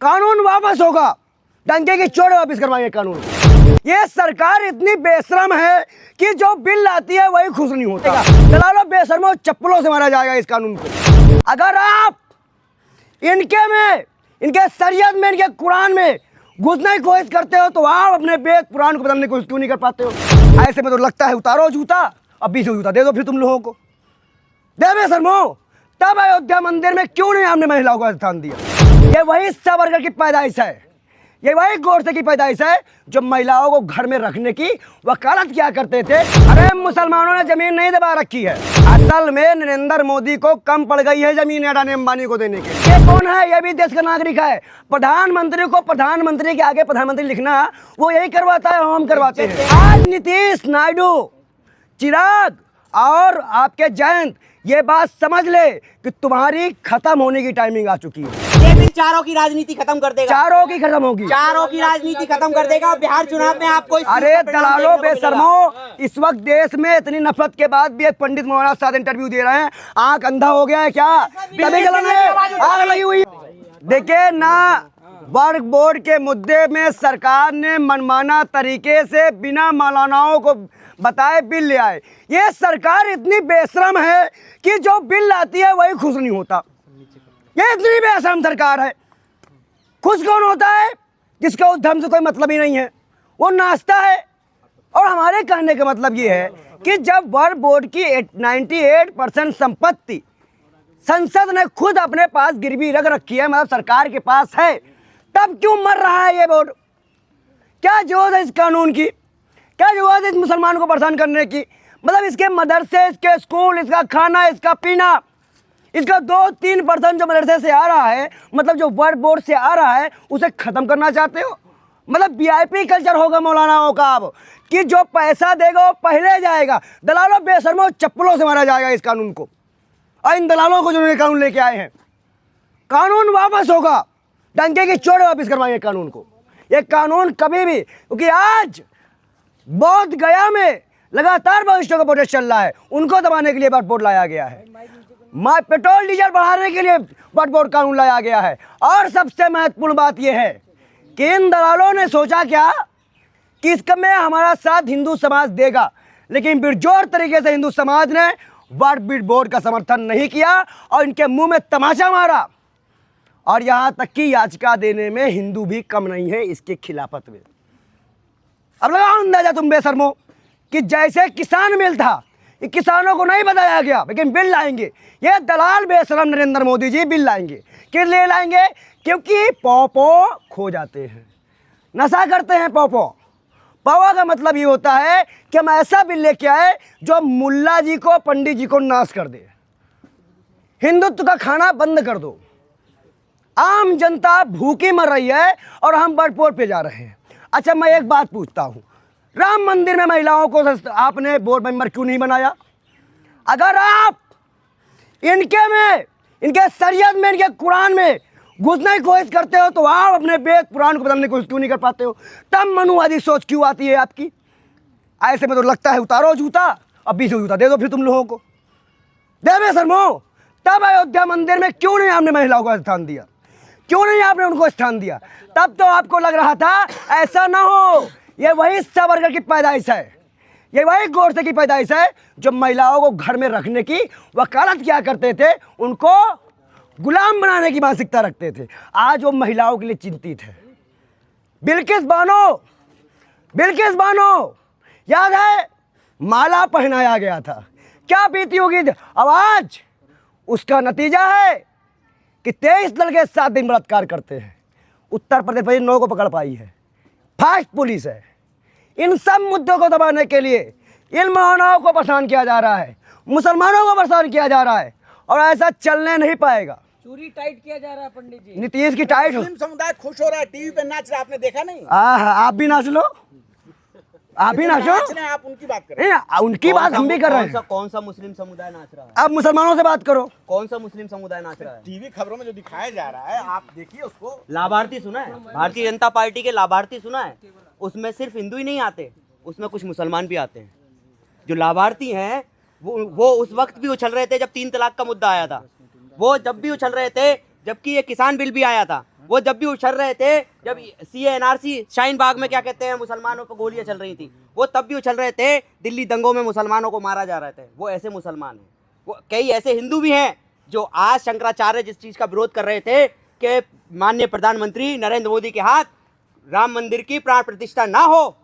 कानून वापस होगा, डंके की चोट वापस करवाएंगे कानून। ये सरकार इतनी बेशरम है कि जो बिल लाती है वही खुश नहीं होता। दलालों बेशरमों, चप्पलों से मारा जाएगा इस कानून को। अगर आप इनके शरीयत में, इनके कुरान में घुसने की कोशिश करते हो तो आप अपने वेद पुराण को बदलने की कोशिश क्यों नहीं कर पाते हो? ऐसे में तो लगता है उतारो जूता, अब 20 जूता दे दो फिर तुम लोगों को। दे बेशरमो, तब अयोध्या मंदिर में क्यों नहीं हमने महिलाओं को स्थान दिया? ये वही सावरकर की पैदाइश है, ये वही गोडसे की पैदाइश है जो महिलाओं को घर में रखने की वकालत किया करते थे। अरे मुसलमानों ने जमीन नहीं दबा रखी है, असल में नरेंद्र मोदी को कम पड़ गई है जमीन अडानी अंबानी को देने के। ये कौन है? ये भी देश का नागरिक है। प्रधानमंत्री को प्रधानमंत्री के आगे प्रधानमंत्री लिखना वो यही करवाता है, हम करवाते हैं। आज नीतीश नायडू, चिराग और आपके जयंत ये बात समझ ले कि तुम्हारी खत्म होने की टाइमिंग आ चुकी है। ये बिल चारों की राजनीति खत्म कर देगा, चारों की खत्म होगी, चारों की राजनीति खत्म कर देगा। बिहार चुनाव में आपको अरे दलालों बेशर्मो, इस वक्त देश में इतनी नफरत के बाद भी एक पंडित मौलाना साहब इंटरव्यू दे रहे हैं। आंख अंधा हो गया है क्या? तभी जलन है, आग लगी हुई। देखिए ना, वर्क बोर्ड के मुद्दे में सरकार ने मनमाना तरीके से बिना मौलानाओं को बताए बिल ले आए। ये सरकार इतनी बेशरम है कि जो बिल लाती है वही खुश नहीं होता। ये इतनी बेशरम सरकार है। खुश कौन होता है? जिसका उस धर्म से कोई मतलब ही नहीं है, वो नाचता है। और हमारे कहने का मतलब ये है कि जब वर्क बोर्ड की 98% संपत्ति संसद ने खुद अपने पास गिरवी रख रखी है, मतलब सरकार के पास है, तब क्यों मर रहा है ये बोर्ड? क्या जरूरत है इस कानून की? क्या जरूरत है इस मुसलमान को परेशान करने की? मतलब इसके मदरसे, इसके स्कूल, इसका खाना, इसका पीना, इसका 2-3% जो मदरसे से आ रहा है, मतलब जो वर्क बोर्ड से आ रहा है, उसे खत्म करना चाहते हो? मतलब वीआईपी कल्चर होगा मौलानाओं का अब, कि जो पैसा देगा वो पहले जाएगा। दलालों बेशर्मों, चप्पलों से मारा जाएगा इस कानून को। और इन दलालों को जिन्होंने कानून लेके आए हैं, कानून वापस होगा, डंके की चोट वापस करवाएंगे कानून को। ये कानून कभी भी, क्योंकि आज बोध गया में लगातार वरिष्ठों का प्रोटेस्ट चल रहा है, उनको दबाने के लिए वर्क बोर्ड लाया गया है। पेट्रोल डीजल बढ़ाने के लिए वर्क बोर्ड कानून लाया गया है। और सबसे महत्वपूर्ण बात यह है कि इन दलालों ने सोचा क्या कि इसमें हमारा साथ हिंदू समाज देगा, लेकिन बिरजोर तरीके से हिंदू समाज ने वर्क बोर्ड का समर्थन नहीं किया और इनके मुंह में तमाचा मारा। और यहाँ तक कि याचिका देने में हिंदू भी कम नहीं है इसके खिलाफत में। अब लगाओ अंदाजा तुम बेशर्मो कि जैसे किसान बिल था, ये किसानों को नहीं बताया गया, लेकिन बिल लाएंगे। ये दलाल बेशरम नरेंद्र मोदी जी बिल लाएंगे। किस लिए लाएंगे? क्योंकि पौपो खो जाते हैं, नशा करते हैं पौपो। पौवा का मतलब ये होता है कि हम ऐसा बिल लेके आए जो मुल्ला जी को, पंडित जी को नाश कर दे। हिंदुत्व का खाना बंद कर दो। आम जनता भूखी मर रही है और हम वर्क बोर्ड पे जा रहे हैं। अच्छा, मैं एक बात पूछता हूँ, राम मंदिर में महिलाओं को आपने बोर्ड मेंबर क्यों नहीं बनाया? अगर आप इनके शरीयत में, इनके कुरान में घुसने की कोशिश करते हो तो आप अपने वेद पुराण को बदलने की कोशिश क्यों नहीं कर पाते हो? तब मनुवादी सोच क्यों आती है आपकी? ऐसे में तो लगता है उतारो जूता, अब 20 जूता दे दो फिर तुम लोगों को। दे बेशर्मो, तब अयोध्या मंदिर में क्यों नहीं हमने महिलाओं को स्थान दिया? क्यों नहीं आपने उनको स्थान दिया? तब तो आपको लग रहा था ऐसा ना हो। ये वही सावरकर की पैदाइश है, ये वही गोडसे की पैदाइश है जो महिलाओं को घर में रखने की वकालत किया करते थे, उनको गुलाम बनाने की मानसिकता रखते थे। आज वो महिलाओं के लिए चिंतित है। बिल्किस बानो याद है, माला पहनाया गया था, क्या बीती होगी। अब आज उसका नतीजा है कि 23 लड़के 7 दिन बलात्कार करते हैं। उत्तर प्रदेश में 9 को पकड़ पाई है, फास्ट पुलिस है। इन सब मुद्दों को दबाने के लिए इन मौलानाओं को परेशान किया जा रहा है, मुसलमानों को परेशान किया जा रहा है, और ऐसा चलने नहीं पाएगा। चूरी टाइट किया जा रहा है पंडित जी। नीतीश की टाइट हो, मुस्लिम समुदाय खुश हो रहा है, टीवी पे नाच रहा है, आपने देखा नहीं? आप भी नाच लो, आप भी नाचो। आप उनकी बात करें। उनकी बात हम भी कर रहे हैं। कौन सा मुस्लिम समुदाय नाच रहा है? आप मुसलमानों से बात करो। कौन सा मुस्लिम समुदाय नाच रहा है? टीवी खबरों में जो दिखाया जा रहा है, आप देखिए उसको। लाभार्थी सुना है? भारतीय जनता पार्टी के लाभार्थी सुना है? उसमें सिर्फ हिंदू ही नहीं आते, उसमें कुछ मुसलमान भी आते हैं। जो लाभार्थी हैं वो उस वक्त भी उछल रहे थे जब 3 तलाक का मुद्दा आया था। वो जब भी उछल रहे थे जबकि ये किसान बिल भी आया था, वो जब भी उछल रहे थे, जब सीए एनआरसी शाहीन बाग में क्या कहते हैं मुसलमानों पर गोलियां चल रही थी, वो तब भी उछल रहे थे। दिल्ली दंगों में मुसलमानों को मारा जा रहे थे, वो ऐसे मुसलमान हैं। वो कई ऐसे हिंदू भी हैं जो आज शंकराचार्य जिस चीज़ का विरोध कर रहे थे कि माननीय प्रधानमंत्री नरेंद्र मोदी के हाथ राम मंदिर की प्राण प्रतिष्ठा ना हो,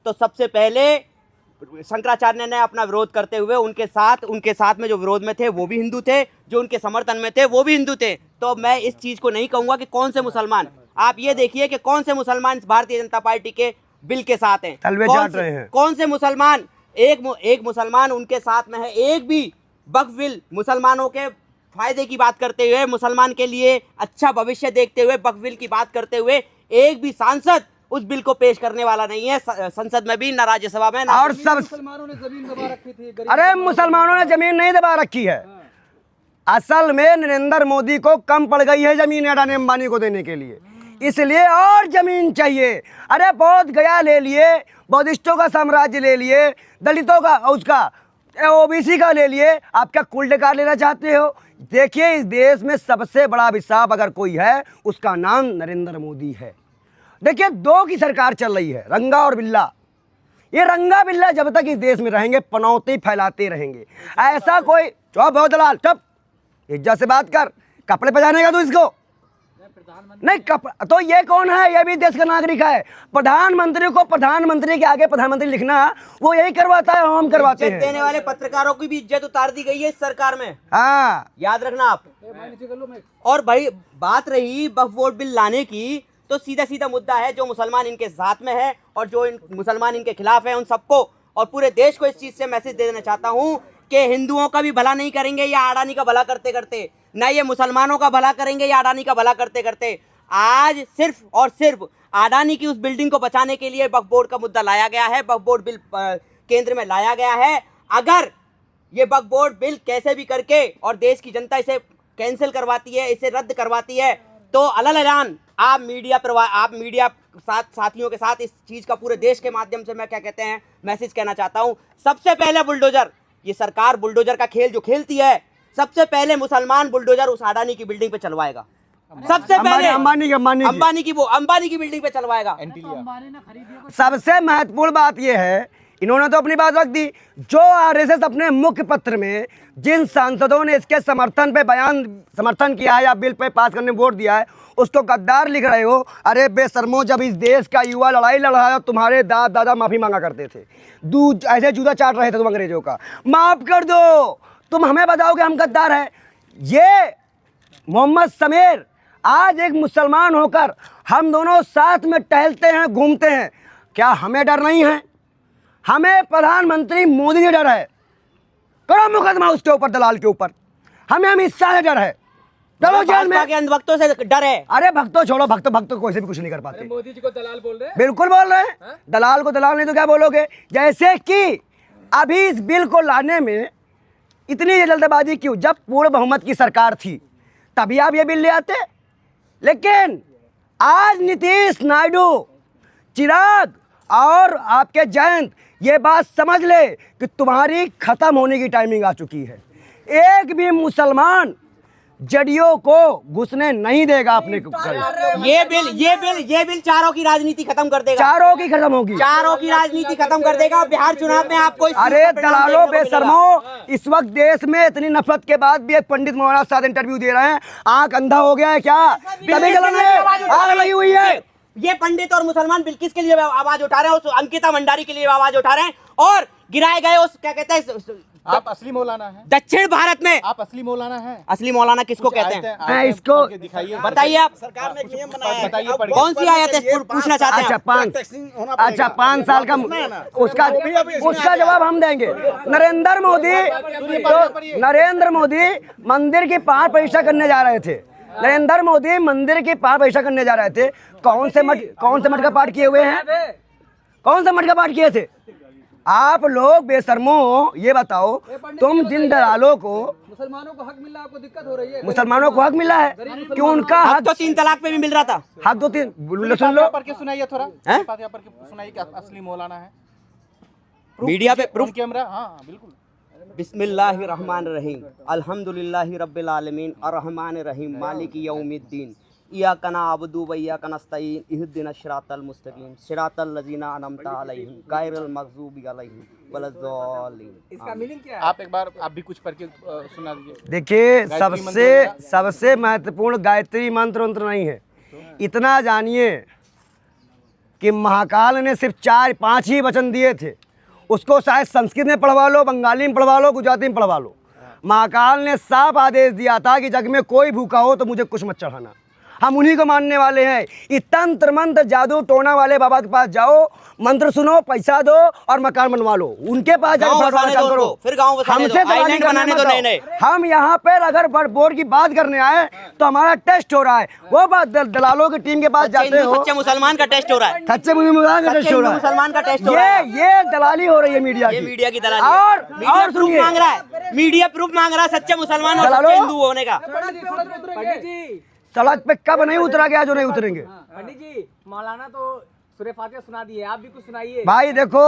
तो सबसे पहले शंकराचार्य ने अपना विरोध करते हुए उनके साथ में जो विरोध में थे वो भी हिंदू थे, जो उनके समर्थन में थे वो भी हिंदू थे। तो मैं इस चीज़ को नहीं कहूँगा कि कौन से मुसलमान, आप ये देखिए कि कौन से मुसलमान भारतीय जनता पार्टी के बिल के साथ हैं, तलवे चाट रहे हैं। कौन से मुसलमान, एक मुसलमान उनके साथ में है। एक भी वक्फ बिल मुसलमानों के फायदे की बात करते हुए, मुसलमान के लिए अच्छा भविष्य देखते हुए वक्फ बिल की बात करते हुए एक भी सांसद उस बिल को पेश करने वाला नहीं है, संसद में भी ना राज्यसभा में ना। और सब मुसलमानों ने जमीन दबा रखी थी। अरे मुसलमानों ने जमीन नहीं दबा रखी है, असल में नरेंद्र मोदी को कम पड़ गई है जमीन अडानी अंबानी को देने के लिए, इसलिए और जमीन चाहिए। अरे बोध गया ले लिए, बौद्धिस्टों का साम्राज्य ले लिए, दलितों का, उसका ओबीसी का ले लिए, आप क्या कुल कार लेना चाहते हो? देखिए, इस देश में सबसे बड़ा अभिशाप अगर कोई है उसका नाम नरेंद्र मोदी है। देखिए, दो की सरकार चल रही है, रंगा और बिल्ला। ये रंगा बिल्ला जब तक इस देश में रहेंगे पनौती फैलाते रहेंगे। ऐसा कोई चुप बहुत दलाल, चुप, इज्जत से बात कर, कपड़े पहनाएगा तू इसको नहीं तो ये कौन है? ये भी देश का नागरिक है। प्रधानमंत्री को प्रधानमंत्री के आगे प्रधानमंत्री लिखना वो यही करवाता है, हम करवाते हैं। देने वाले पत्रकारों की भी इज्जत उतार दी गई है इस सरकार में, हाँ याद रखना आप। और भाई बात रही वक्फ बोर्ड बिल लाने की, तो सीधा सीधा मुद्दा है, जो मुसलमान इनके साथ में है और जो मुसलमान इनके खिलाफ है, उन सबको और पूरे देश को इस चीज से मैसेज दे देना चाहता हूँ कि हिंदुओं का भी भला नहीं करेंगे या अडानी का भला करते करते, ना ये मुसलमानों का भला करेंगे या अडानी का भला करते करते। आज सिर्फ और सिर्फ अडानी की उस बिल्डिंग को बचाने के लिए वक्फ बोर्ड का मुद्दा लाया गया है, वक्फ बोर्ड बिल केंद्र में लाया गया है। अगर ये वक्फ बोर्ड बिल कैसे भी करके और देश की जनता इसे कैंसिल करवाती है, इसे रद्द करवाती है, तो अलग ऐलान आप मीडिया साथियों के साथ इस चीज का पूरे देश के माध्यम से मैं क्या कहते हैं मैसेज कहना चाहता हूं। सबसे पहले बुलडोजर, ये सरकार बुलडोजर का खेल जो खेलती है, सबसे पहले मुसलमान बुलडोजर उस अडानी की बिल्डिंग पे चलवाएगा। सबसे पहले अंबानी की बिल्डिंग पे चलवाएगा। सबसे महत्वपूर्ण बात यह है, इन्होंने तो अपनी बात रख दी, जो आरएसएस अपने मुख्य पत्र में जिन सांसदों ने इसके समर्थन किया है या बिल पे पास करने वोट दिया है उसको गद्दार लिख रहे हो। अरे बेशर्मो, जब इस देश का युवा लड़ाई लड़ रहा है, तुम्हारे दादा माफी मांगा करते थे, ऐसे जूता चाट रहे थे तुम अंग्रेजों का, माफ कर दो, तुम हमें बताओ कि हम गद्दार हैं। ये मोहम्मद समीर आज एक मुसलमान होकर हम दोनों साथ में टहलते हैं, घूमते हैं, क्या हमें डर नहीं है? हमें प्रधानमंत्री मोदी से डर है, करो मुकदमा उसके ऊपर, दलाल के ऊपर। हमें अमित शाह से डर है, चलो जेल में। अंधभक्तों से डर है। अरे भक्तों छोड़ो, भक्तों कोई से भी कुछ नहीं कर पाते। मोदी जी को दलाल बोल रहे हैं? बिल्कुल बोल रहे हैं। दलाल को दलाल नहीं तो क्या बोलोगे? जैसे कि अभी इस बिल को लाने में इतनी जल्दबाजी क्यों? जब पूर्ण बहुमत की सरकार थी तभी आप ये बिल ले आते। लेकिन आज नीतीश नायडू, चिराग और आपके जयंत ये बात समझ ले कि तुम्हारी खत्म होने की टाइमिंग आ चुकी है। एक भी मुसलमान जड़ियों को घुसने नहीं देगा अपने ये बिल चारों की राजनीति खत्म कर देगा, चारों की खत्म होगी, चारों की राजनीति खत्म कर देगा। बिहार चुनाव में आपको अरे दलालों बेशर्मो, इस वक्त देश में इतनी नफरत के बाद भी एक पंडित मौलाना साहब इंटरव्यू दे रहे हैं, आंख अंधा हो गया है क्या? तभी जलन है, आग लगी हुई है। ये पंडित और मुसलमान बिल किसके लिए आवाज उठा रहे हैं? उस अंकिता भंडारी के लिए आवाज उठा रहे हैं और गिराए गए उस क्या कहते हैं, आप असली मौलाना हैं? दक्षिण भारत में आप असली मौलाना हैं? असली मौलाना किसको कहते हैं? मैं इसको दिखाइए, बताइए आप। सरकार ने नियम बनाया है, बताइए कौन सी आयत है पूछना चाहते हैं? अच्छा 5 साल का उसका जवाब हम देंगे। नरेंद्र मोदी मंदिर की पाठ प्रतिष्ठा करने जा रहे थे, नरेंद्र मोदी मंदिर की पाठ प्रतिष्ठा करने जा रहे थे। कौन से मठ का पाठ किए हुए हैं? कौन से मठ का पाठ किए थे? आप लोग बेशर्मो, ये बताओ, तुम जिन दलालों को, मुसलमानों को हक मिला, आपको दिक्कत हो रही है? मुसलमानों को हक मिला है क्यों? उनका हक तो 3 तलाक पे भी मिल रहा था। हक तो 3 सुन लो, पढ़ के सुनाइए थोड़ा, बात यहाँ पर सुनाइए कि असली मौलाना है। मीडिया पे प्रूफ कैमरा, हाँ बिल्कुल। बिस्मिल्लाहिर्रहमानिर्रहीम अल्हम्दुलिल्लाहि रब्बिल आलमीन अर्रहमानिर रहीम मालिकी यौमिद्दीन इय्याका नअबुदु व इय्याका नस्तईन इहदिनस सिरातल मुस्तकीम सिरातल लज़ीना अनअमता अलैहिम गायरिल मग़ज़ूबि अलैहिम वलद्दालिन। इसका मीनिंग क्या है? आप एक बार आप भी कुछ पढ़ के सुना दीजिए। देखिए, सबसे महत्वपूर्ण गायत्री मंत्र नहीं है। इतना जानिए कि महाकाल ने सिर्फ 4-5 ही वचन दिए थे। उसको शायद संस्कृत में पढ़वा लो, बंगाली में पढ़वा लो, गुजराती में पढ़वा लो। महाकाल ने साफ आदेश दिया था कि जग में कोई भूखा हो तो मुझे कुछ मत चढ़ाना। हम उन्हीं को मानने वाले हैं। ये तंत्र मंत्र जादू टोना वाले बाबा के पास जाओ, मंत्र सुनो, पैसा दो और मकान बनवा लो। उनके पास गाँव जाकर बसाने दो उनको, फिर गाँव बसाने दो, आइलैंड बनाने दो नए-नए। हम यहाँ पर अगर बोर्ड की बात करने आए तो हमारा टेस्ट हो रहा है। वो बात दलालों की टीम के पास जाते हो, सच्चे मुसलमान का टेस्ट हो रहा है, सच्चे मुसलमान का टेस्ट हो रहा है। मुसलमान का टेस्ट हो रहा है। ये दलाली हो रही है मीडिया ये की। मीडिया की दलाली और प्रूफ सुनिए, मांग रहा है, मीडिया प्रूफ मांग रहा है सच्चे मुसलमान और दलालों, सच्चे हिंदू होने का। पंडित जी, सड़क पे कब नहीं उतरा गया जो नहीं उतरेंगे। पंडित जी, मौलाना तो सूरह फातिहा सुना दिए, आप भी कुछ सुनाइए। भाई देखो,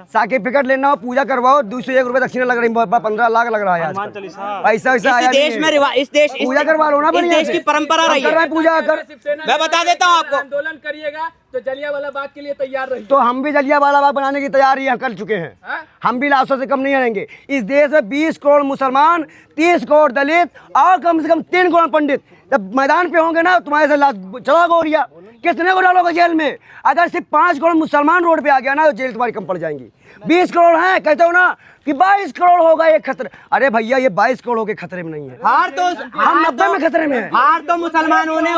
सर्टिफिकेट लेना हो, पूजा करवाओ, 201 रुपए दक्षिणा लग रही है, 15 लाख लग रहा है आज पैसा वैसा आया इस देश में पूजा करवा लो ना, इस देश की परंपरा रही है। पूजा कर। मैं बता देता हूँ आपको, आंदोलन करिएगा तो जलियांवाला बाग के लिए तैयार रहिए। तो हम भी जलियांवाला बाग बनाने की तैयारी कर चुके हैं। हम भी लाशों से कम नहीं रहेंगे। इस देश में 20 करोड़ मुसलमान, 30 करोड़ दलित और कम से कम 3 करोड़ पंडित जब मैदान पे होंगे ना, तुम्हारे से लाश चला गोरिया। कितने को डालोगे जेल में? अगर सिर्फ 5 करोड़ मुसलमान रोड पे आ गया ना तो जेल तुम्हारी कम पड़ जाएंगी। 20 करोड़ है, कहते हो ना कि 22 करोड़ होगा ये खतरे। अरे भैया, ये 22 करोड़ के खतरे में नहीं है, हम 90 में खतरे में हैं। हार तो मुसलमानों ने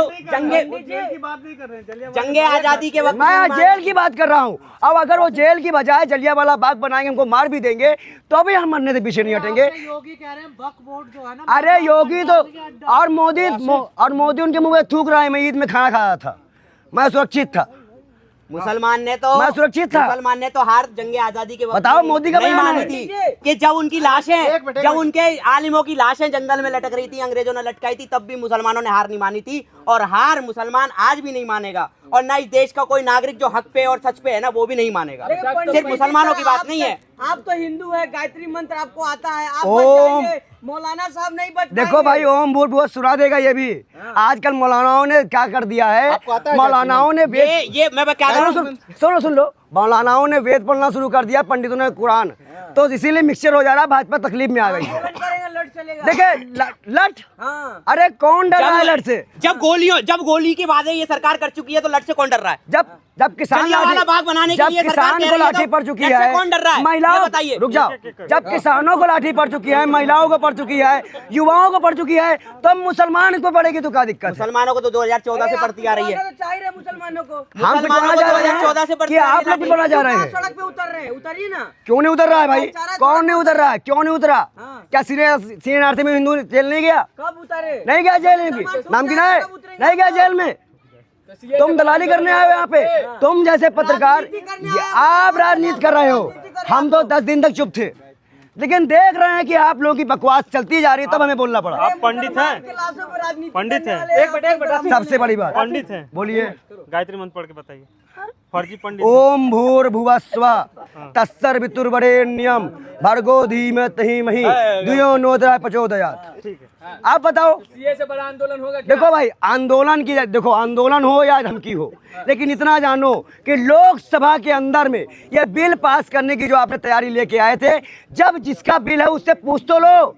जंगे आजादी के वक्त मैं जेल की बात कर रहा हूँ। अब अगर वो जेल की बजाय जलियांवाला बाग बनाएंगे, हमको मार भी देंगे तो भी हम मरने से पीछे नहीं हटेंगे। योगी कह रहे हैं वक्फ बोर्ड जो है ना, अरे योगी तो और मोदी उनके मुंह में थूक रहा है। मैं ईद में खाना खाया था, मैं सुरक्षित था। मुसलमान ने तो हार जंगे आजादी के वक्त बताओ, मोदी का नहीं बयान मानी है थी कि जब उनकी लाशें, जब उनके आलिमों की लाशें जंगल में लटक रही थी, अंग्रेजों ने लटकाई थी, तब भी मुसलमानों ने हार नहीं मानी थी। और हार मुसलमान आज भी नहीं मानेगा, और ना इस देश का कोई नागरिक जो हक पे और सच पे है ना, वो भी नहीं मानेगा। सिर्फ मुसलमानों की बात नहीं है। आप तो हिंदू है, गायत्री मंत्र आपको आता है, आप ओम। बच जाएंगे, मौलाना साहब नहीं बच देखो पाएंगे। भाई, ओम भूर्भुवः सुना देगा ये भी। आजकल मौलानाओं ने क्या कर दिया है, मौलानाओं ने ये मैं क्या कह रहा हूँ, सुन लो, मौलानाओं ने वेद पढ़ना शुरू कर दिया, पंडितों ने कुरान। तो इसीलिए मिक्सचर हो जा रहा है, भाजपा तकलीफ में आ गई है। लट चलेगा। देखिए लट, हाँ। अरे कौन डर रहा है लट से? जब गोली के वादे ये सरकार कर चुकी है तो लट से कौन डर रहा है? जब किसान जलियांवाला बाग बनाने के जब लिए सरकार किसान कह को रही है लाठी तो पड़ चुकी लट से है, कौन डर रहा है? महिलाओं, ये बताइए। रुक जाओ, जब किसानों को लाठी पड़ चुकी है, महिलाओं को पड़ चुकी है, युवाओं को पड़ चुकी है, तो मुसलमान को पड़ेगी तो क्या दिक्कत है? मुसलमानों को तो 2014 से पड़ती आ रही है। चाहिए मुसलमानों को, हम पिटवाना जा रहे हैं 2014 से कि आप लोग पिटवाना जा रहे हैं? सड़क पे उतर रहे हैं, उतरिए ना। क्यों नहीं उतर रहा है भाई? कौन नहीं उतर रहा है? क्यों नहीं उतरा? क्या सीनियर में हिंदू जेल नहीं गया? कब उतरे? नहीं गया जेल में? नाम गिना है? नहीं गया जेल में? तुम दलाली करने आए हो यहाँ पे? तुम जैसे पत्रकार, आप राजनीति कर रहे हो। हम तो 10 दिन तक चुप थे, लेकिन देख रहे हैं कि आप लोगों की बकवास चलती जा रही है, तब हमें बोलना पड़ा। आप पंडित हैं, पंडित हैं, एक सबसे बड़ी बात, पंडित हैं, बोलिए। गायत्री मंत्र पढ़ के बताइए। फर्जी पंडित। ओम भूर्भुवः स्वः तत्सवितुर्वरेण्यं भर्गो धीमहि धियो यो न प्रचोदयात्। ठीक है, आप बताओ, सीए से बड़ा आंदोलन होगा क्या? देखो भाई, आंदोलन हो या धमकी हो, लेकिन इतना जानो कि लोकसभा के अंदर में ये बिल पास करने की जो आपने तैयारी लेके आए थे, जब जिसका बिल है उससे पूछ तो लो।